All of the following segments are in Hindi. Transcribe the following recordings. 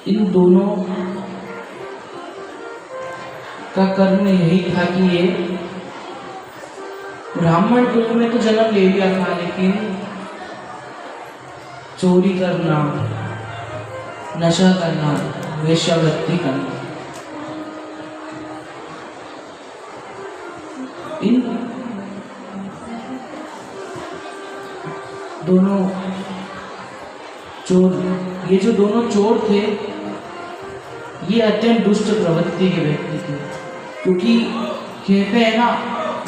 इन दोनों का कर्म यही था कि ये ब्राह्मण कुल में तो जन्म ले लिया था, लेकिन चोरी करना, नशा करना, वेश्यावृत्ति करना, इन दोनों चोर, ये जो दोनों चोर थे, ये अत्यंत दुष्ट प्रवृत्ति के व्यक्ति थे। क्योंकि कहते हैं ना,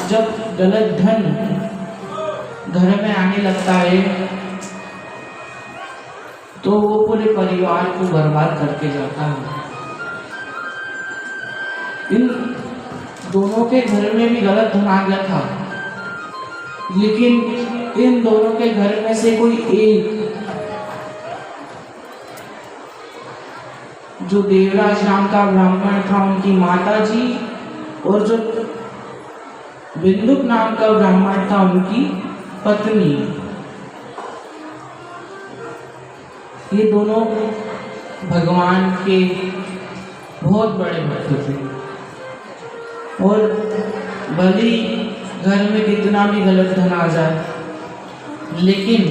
जब गलत धन घर में आने लगता है तो वो पूरे परिवार को बर्बाद करके जाता है। इन दोनों के घर में भी गलत धन आ गया था, लेकिन इन दोनों के घर में से कोई एक, जो देवराज नाम का ब्राह्मण था, उनकी माता जी, और जो बिंदुक नाम का ब्राह्मण था, उनकी पत्नी, ये दोनों भगवान के बहुत बड़े भक्त थे। और भले घर में कितना भी गलत धन आ जाए, लेकिन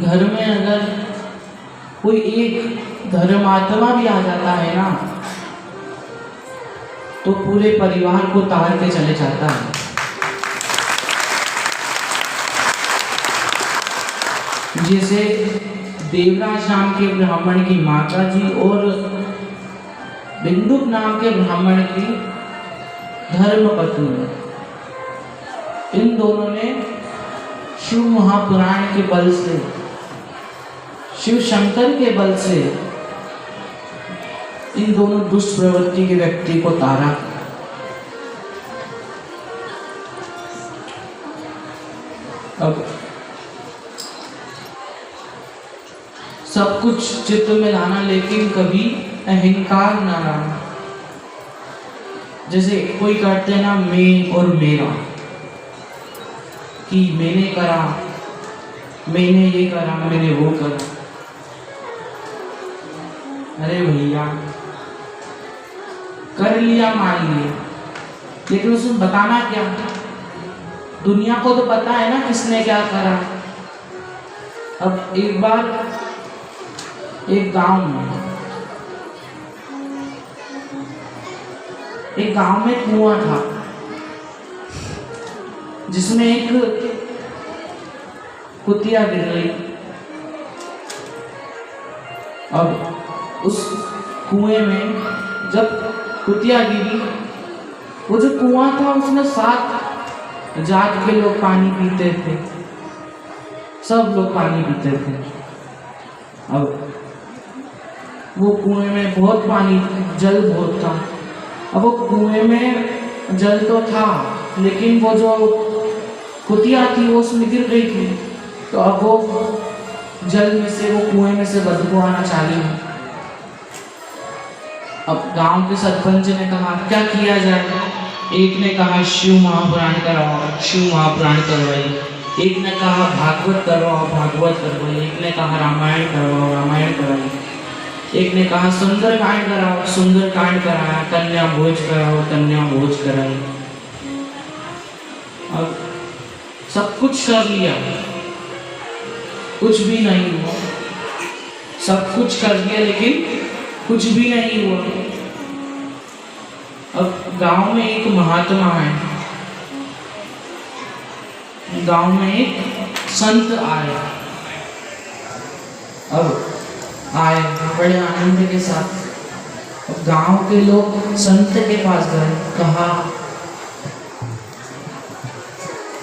घर में अगर कोई एक धर्मात्मा भी आ जाता है ना, तो पूरे परिवार को तार के चले जाता है। जैसे देवराज नाम के ब्राह्मण की माता जी और बिंदुक नाम के ब्राह्मण की धर्मपत्नी, इन दोनों ने शिव महापुराण के बल से, शिव शंकर के बल से इन दोनों दुष्ट प्रवृत्ति के व्यक्ति को तारा। अब सब कुछ चित्त में लाना, लेकिन कभी अहंकार ना लाना। जैसे कोई कहते हैं ना, मैं और मेरा, कि मैंने करा, मैंने ये करा, मैंने वो करा। अरे भैया, कर लिया मान लिया, लेकिन उसमें बताना क्या? दुनिया को तो पता है ना किसने क्या करा। अब एक बार एक गांव में कुआं था, जिसमें एक कुतिया गिर गई। अब उस कुएं में जब कुतिया गिरी, वो जो कुआं था उसमें 7 जात के लोग पानी पीते थे, सब लोग पानी पीते थे। अब वो कुएं में बहुत पानी, जल बहुत था। अब वो कुएं में जल तो था, लेकिन वो जो कुतिया थी वो उसमें गिर गई थी, तो अब वो जल में से, वो कुएं में से बदबू आना चालू है। अब गांव के सरपंच ने कहा क्या किया जाए। एक ने कहा शिव महापुराण करवाओ, शिव महापुराण करवाई। एक ने कहा भागवत करवाओ, भागवत करवाई। एक ने कहा रामायण करवाओ, रामायण करवाई। एक ने कहा सुंदरकांड कराओ, सुंदरकांड कराया। कन्या भोज कराओ, कन्या भोज कराई। अब सब कुछ कर लिया, कुछ भी नहीं हुआ। सब कुछ कर लिया, लेकिन कुछ भी नहीं हुआ। अब गांव में एक महात्मा है, गांव में एक संत आया। अब आए बड़े आनंद के साथ। अब गांव के लोग संत के पास गए, कहा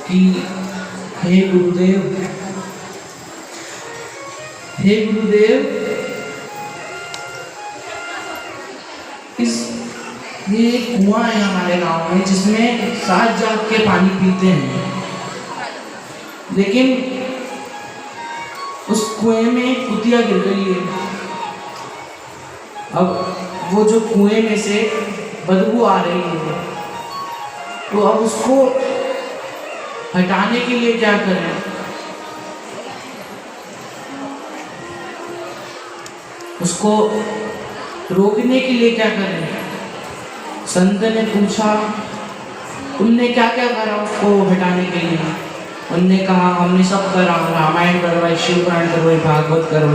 कि हे गुरुदेव, हे गुरुदेव, ये कुआं है हमारे गांव में, जिसमें 7 जात के पानी पीते हैं, लेकिन उस कुएं में कुतिया गिर गई है। अब वो जो कुएं में से बदबू आ रही है, तो अब उसको हटाने के लिए क्या करें। उसको रोकने के लिए क्या करें? संत ने पूछा, तुमने क्या क्या करा उसको हटाने के लिए? उनने कहा, हमने सब करा, रामायण करवाई, शिव पुराण करवाई, भागवत करवाई।